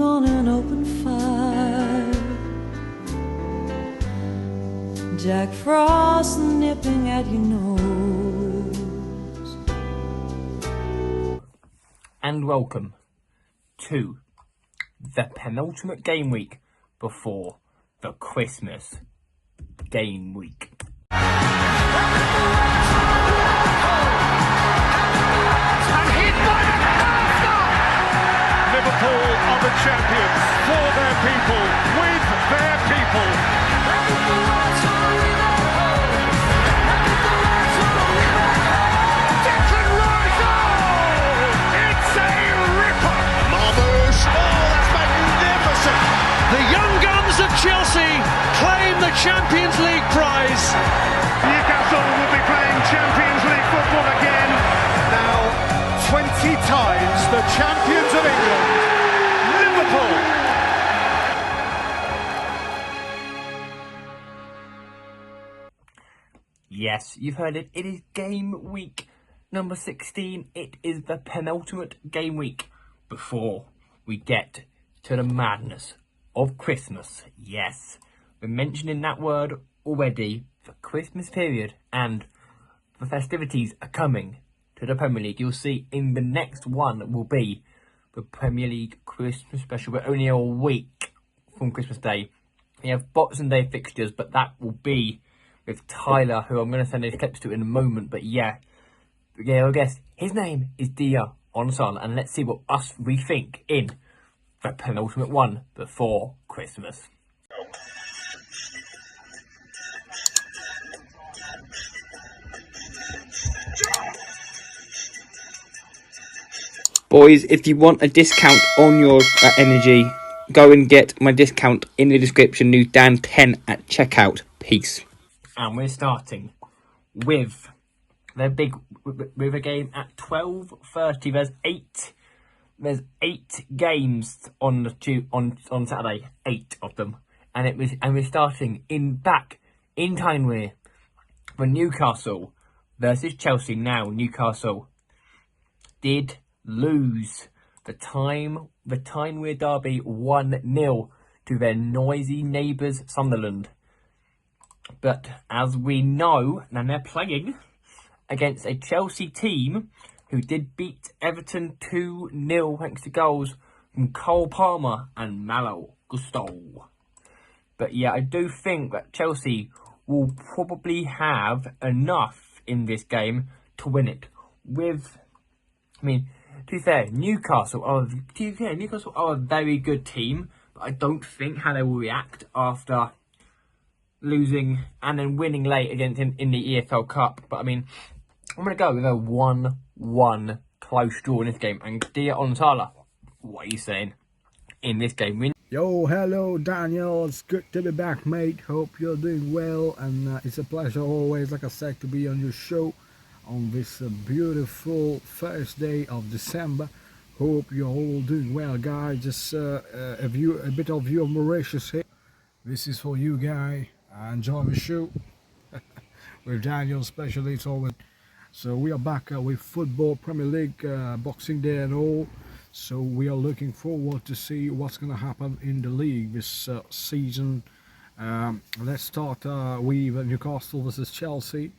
resting on an open fire. Jack Frost nipping at your nose. And welcome to the penultimate game week before the Christmas game week. Liverpool are the champions for their people, with their people. Declan Rice, oh, it's a ripper. Marvellous, oh, that's magnificent. The young guns of Chelsea claim the Champions League prize. Newcastle will be playing Champions League football again. Now, 20 times the champions of England, Liverpool. Yes, you've heard it. It is game week number 16. It is the penultimate game week before we get to the madness of Christmas. Yes, we're mentioning that word already. The Christmas period and the festivities are coming to the Premier League. You'll see in the next one will be the Premier League Christmas special. We're only a week from Christmas Day. We have Boxing Day fixtures, but that will be with Tyler, who I'm going to send his clips to in a moment. But yeah, I guess his name is Dia Onsal, and let's see what we think in the penultimate one before Christmas. Boys, if you want a discount on your energy, go and get my discount in the description. New Dan 10 at checkout. Peace. And we're starting with the big with a game at 12:30. There's eight games on Saturday, 8 of them, and we're starting in Tyne for Newcastle versus Chelsea. Now Newcastle did lose the Tyne derby 1-0 to their noisy neighbours Sunderland. But as we know, now they're playing against a Chelsea team who did beat Everton 2-0 thanks to goals from Cole Palmer and Malo Gusto. But yeah, I do think that Chelsea will probably have enough in this game to win it. To be fair, Newcastle are a very good team, but I don't think how they will react after losing and then winning late against him in the EFL Cup. But I'm going to go with a 1-1 close draw in this game. And Dia Onsala, what are you saying in this game? Yo, hello Daniel, it's good to be back, mate. Hope you're doing well, and it's a pleasure always, like I said, to be on your show on this beautiful first day of December. Hope you're all doing well, guys. Just a bit of view of Mauritius here. This is for you, guy. Enjoy the show with Daniel, especially. So we are back with football, Premier League, Boxing Day and all. So we are looking forward to see what's going to happen in the league this season. Let's start with Newcastle versus Chelsea,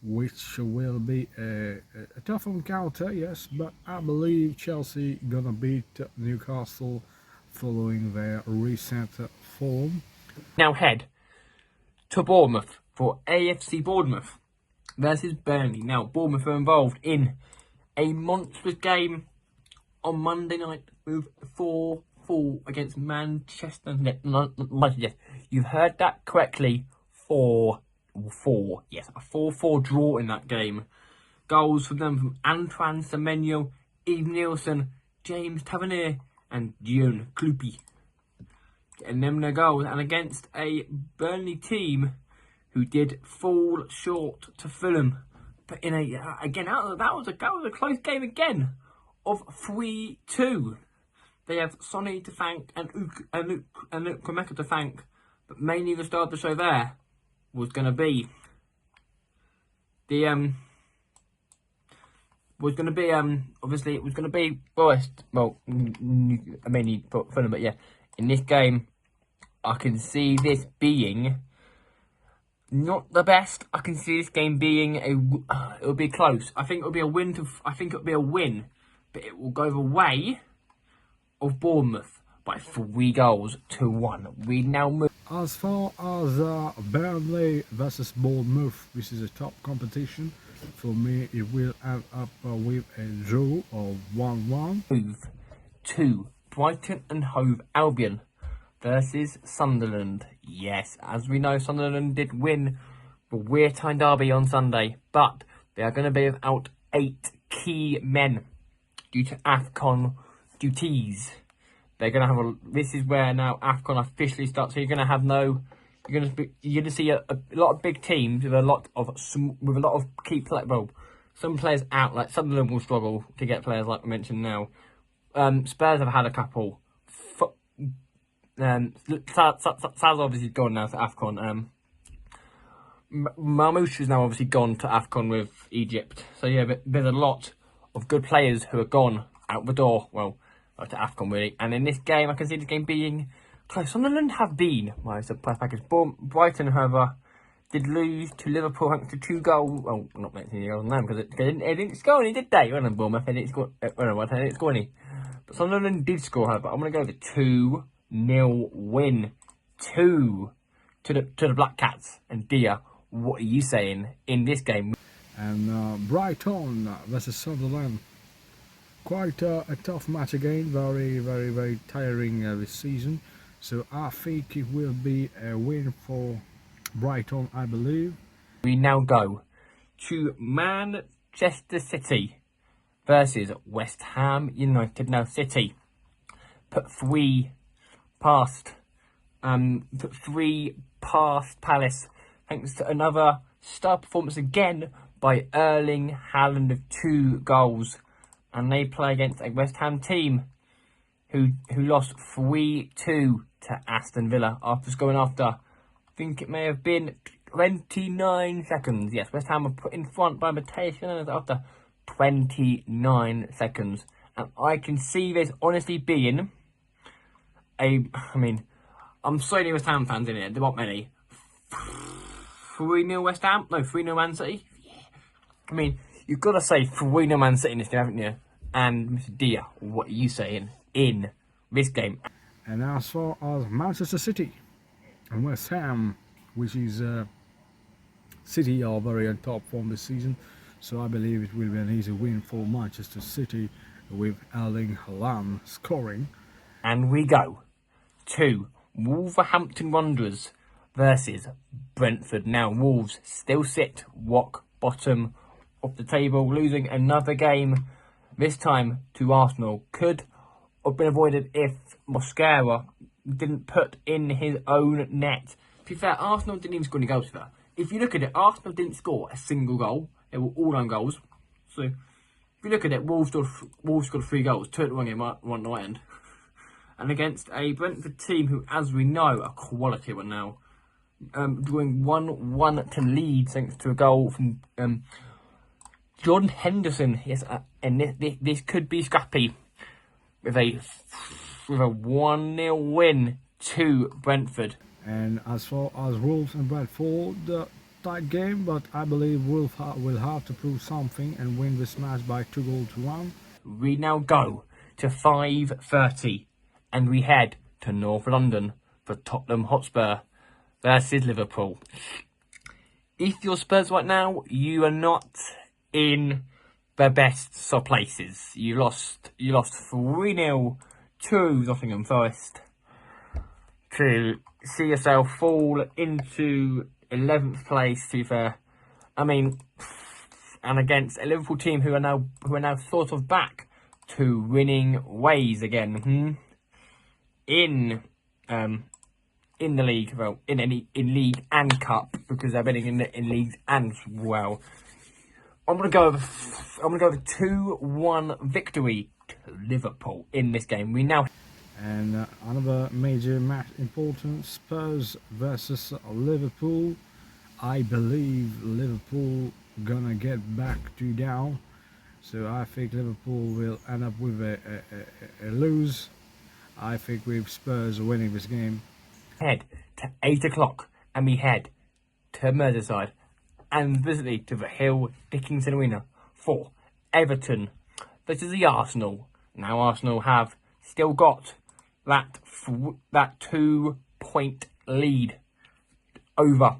which will be a tough encounter, yes, but I believe Chelsea gonna beat Newcastle following their recent form. Now head to Bournemouth for AFC Bournemouth versus Burnley. Now Bournemouth are involved in a monstrous game on Monday night with 4-4 against Manchester United. You've heard that correctly. 4-4. Yes, a 4-4 draw in that game. Goals for them from Antoine Semenyo, Eve Nielsen, James Tavernier, and Dion Kloopy. Getting them their goals, and against a Burnley team who did fall short to Fulham. But in that was a close game again of 3-2. They have Sonny to thank and Luke Kremeka to thank, but mainly the star of the show there was going to be the was going to be obviously it was going to be mainly Fulham, but yeah, in this game I can see this being not the best. I can see this game being it'll be close. I think it'll be a win but it will go the way of Bournemouth by 3 goals to 1. We now move. As far as Burnley versus Bournemouth, this is a top competition. For me, it will end up with a draw of 1-1. Move to Brighton and Hove Albion versus Sunderland. Yes, as we know, Sunderland did win the Wear Time Derby on Sunday, but they are going to be without 8 key men due to AFCON duties. They're going to have this is where now AFCON officially starts. So you're going to have you're going to see a lot of big teams with a lot of key players. Well, some players out, like Sunderland will struggle to get players like I mentioned now. Spurs have had a couple. Sal's obviously gone now to AFCON. Marmouche is now obviously gone to AFCON with Egypt. So yeah, but there's a lot of good players who are gone out the door. Well, to AFCON really. And in this game, I can see this game being close. Sunderland have been my surprise package. Brighton, however, did lose to Liverpool thanks to 2 goals. Well, not mentioning the goals on them because they didn't score any, did they? Well, Bournemouth, they didn't score. They didn't score any. But Sunderland did score, however. I'm going to go with a 2-0 win. 2 to the Black Cats. And Dia, what are you saying in this game? And Brighton versus Sunderland. Quite a tough match again, very, very, very tiring this season. So I think it will be a win for Brighton, I believe. We now go to Manchester City versus West Ham United. Now City put 3 past Palace thanks to another star performance again by Erling Haaland of 2 goals. And they play against a West Ham team who lost 3-2 to Aston Villa after scoring after, I think it may have been 29 seconds. Yes, West Ham were put in front by Mateus after 29 seconds. And I can see this honestly being I'm so many West Ham fans in it. There aren't many. 3-0 West Ham? No, 3-0 Man City? Yeah. I mean, you've got to say 3-0 Man City in this game, haven't you? And Mr. Dia, what are you saying in this game? And as far as Manchester City and West Ham, which is City are very on top form this season, so I believe it will be an easy win for Manchester City with Erling Haaland scoring. And we go to Wolverhampton Wanderers versus Brentford. Now Wolves still sit rock bottom of the table, losing another game. This time to Arsenal. Could have been avoided if Mosquera didn't put in his own net. To be fair, Arsenal didn't even score any goals for that. If you look at it, Arsenal didn't score a single goal. They were all own goals. So, if you look at it, Wolves scored 3 goals. 2 at the one game, 1 at the end. And against a Brentford team who, as we know, are quality one now. Drawing 1-1 to lead thanks to a goal from Jordan Henderson. Yes, and this could be scrappy with a 1-0 win to Brentford. And as far as Wolves and Bradford, tight game, but I believe Wolves will have to prove something and win this match by 2-1. We now go to 5:30 and we head to North London for Tottenham Hotspur versus Liverpool. If you're Spurs right now, you are not in the best of places. You lost 3-0 to Nottingham Forest to see yourself fall into 11th place, to be fair. I mean, and against a Liverpool team who are now sort of back to winning ways again. In the league, well, in league and cup, because they're winning in leagues and well. I'm gonna go with a 2-1 victory to Liverpool in this game. We now and another major match important, Spurs versus Liverpool. I believe Liverpool gonna get back to down, So I think Liverpool will end up with a lose. I think with Spurs winning this game. Head to 8 o'clock and we head to Merseyside and visibly to the Hill Dickinson Arena for Everton versus the Arsenal. Now Arsenal have still got that 2-point lead over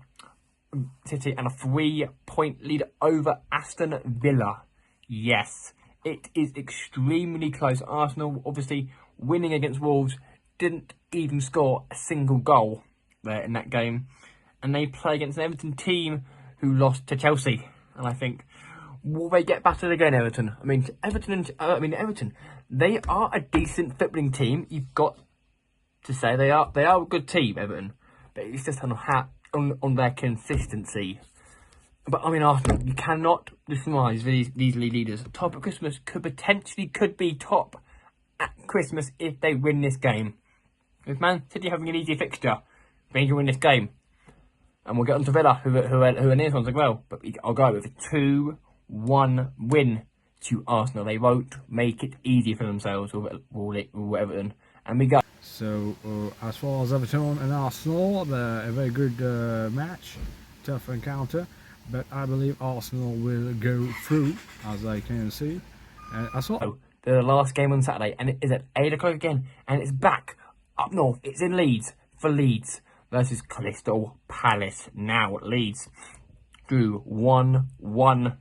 City and a 3-point lead over Aston Villa. Yes, it is extremely close. Arsenal obviously winning against Wolves, didn't even score a single goal there in that game, and they play against an Everton team who lost to Chelsea. And I think, will they get battered again, Everton? I mean, Everton, they are a decent footballing team. You've got to say they are a good team, Everton, but it's just on their consistency. But I mean, Arsenal, you cannot despise these league leaders. Top at Christmas could be top at Christmas if they win this game. With Man City having an easy fixture, they can win this game. And we'll get on to Villa, who are near ones as well. But I'll go with a 2-1 win to Arsenal. They won't make it easy for themselves or Everton. And we go. So as far as Everton and Arsenal, a very good match, tough encounter. But I believe Arsenal will go through, as I can see. As well. The last game on Saturday, and it is at 8 o'clock again, and it's back up north. It's in Leeds for Leeds versus Crystal Palace. Now Leeds drew 1-1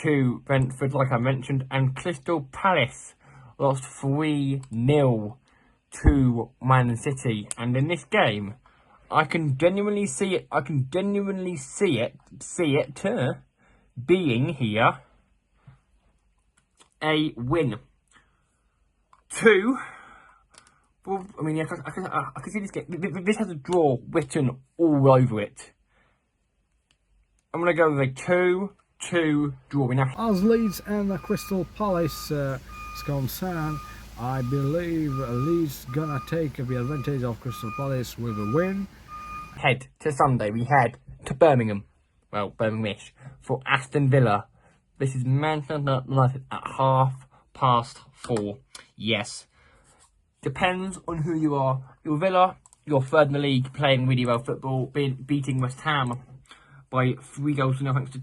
to Brentford, like I mentioned, and Crystal Palace lost 3-0 to Man City. And in this game, I can genuinely see it. Being here a win. 2. Well, I mean, I can see this game. This has a draw written all over it. I'm going to go with a 2-2 draw. As Leeds and Crystal Palace is concerned, I believe Leeds gonna take the advantage of Crystal Palace with a win. Head to Sunday. We head to Birmingham. Well, Birminghamish for Aston Villa. This is Manchester United at 4:30. Yes. Depends on who you are. You're Villa, you're third in the league, playing really well football, beating West Ham by 3-0 thanks to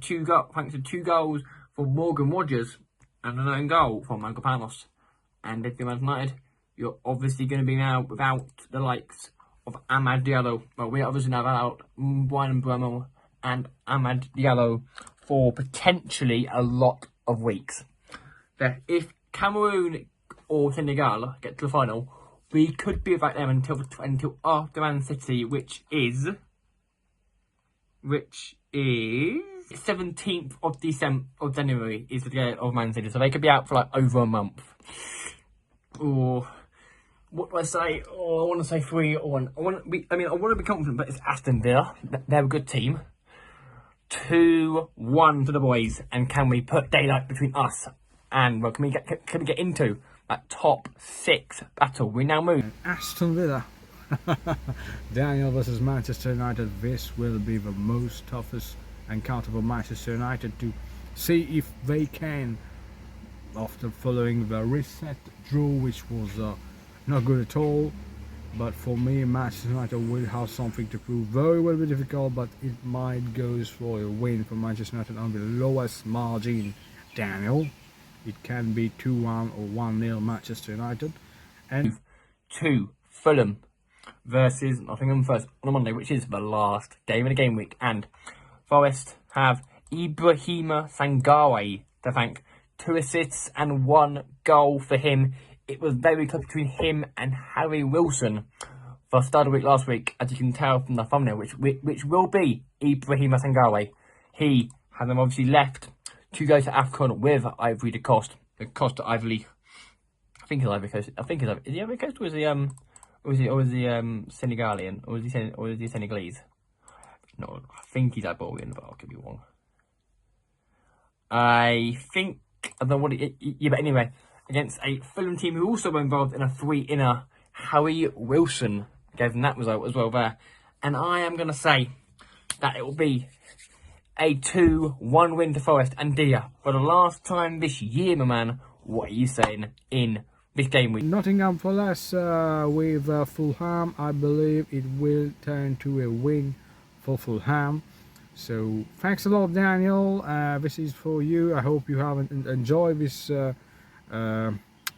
two goals from Morgan Rogers and an own goal from Michael Panos. And if you're Man United, you're obviously going to be now without the likes of Amad Diallo. Well, we obviously now without Brian Brummel and Amad Diallo for potentially a lot of weeks. But if Cameroon or Senegal get to the final, we could be without them until after Man City, which is 17th of January is the day of Man City, so they could be out for like over a month. Or what do I say? Oh, I want to say 3 or 1. I want to be confident, but it's Aston Villa. They're a good team. 2-1 to the boys, and can we put daylight between us and can we get into that top 6 battle? We now move. Aston Villa. Daniel versus Manchester United. This will be the most toughest encounter for Manchester United to see if they can, after following the reset draw, which was not good at all. But for me, Manchester United will have something to prove. Very will be difficult, but it might go for a win for Manchester United on the lowest margin. Daniel, it can be 2-1 or 1-0 Manchester United. And 2 Fulham versus Nottingham Forest on a Monday, which is the last game of the game week. And Forest have Ibrahima Sangare to thank. 2 assists and 1 goal for him. It was very close between him and Harry Wilson for the start of the week last week, as you can tell from the thumbnail, which will be Ibrahima Sangare. He has them obviously left to go to AFCON with Ivory Coast. I think it's Ivory Coast. Is he Ivory Coast or is he Senegalian or is he Senegalese? No, I think he's Ivorian, but I could be wrong. I don't know what but anyway, against a Fulham team who also were involved in a 3-inner, Harry Wilson gave them that result as well there. And I am going to say that it will be a 2-1 win to Forest. And Dia, for the last time this year, my man, what are you saying in this game week? Nottingham Forest with Fulham. I believe it will turn to a win for Fulham. So thanks a lot, Daniel. This is for you. I hope you have enjoyed this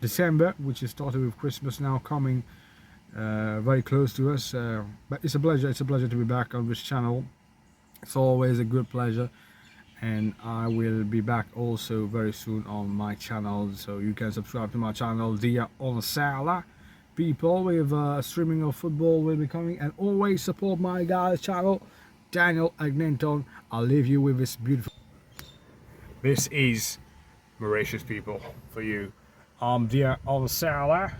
December, which is started with Christmas now coming very close to us. But it's a pleasure. It's a pleasure to be back on this channel. It's always a good pleasure, and I will be back also very soon on my channel, so you can subscribe to my channel Dia on Sala. People with streaming of football will be coming, and always support my guy's channel, Daniel Agnenton. I'll leave you with this beautiful. This is Mauritius people for you. I'm Dia on Sala,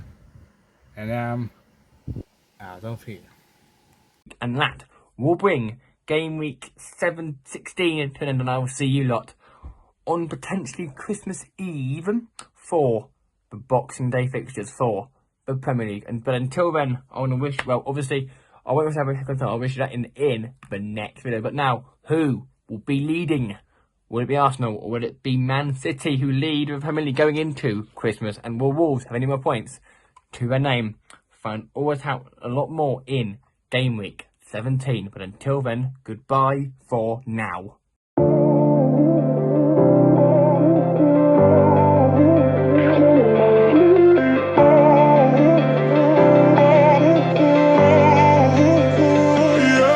and I'm out of here. And that will bring game week 16 to an end, and I will see you lot on potentially Christmas Eve for the Boxing Day fixtures for the Premier League. But until then, I want to wish, well, obviously, I won't wish that I'll wish you that in the next video. But now, who will be leading? Will it be Arsenal, or will it be Man City who lead the Premier League going into Christmas? And will Wolves have any more points to their name? Find always out a lot more in game week 17. But until then, goodbye for now.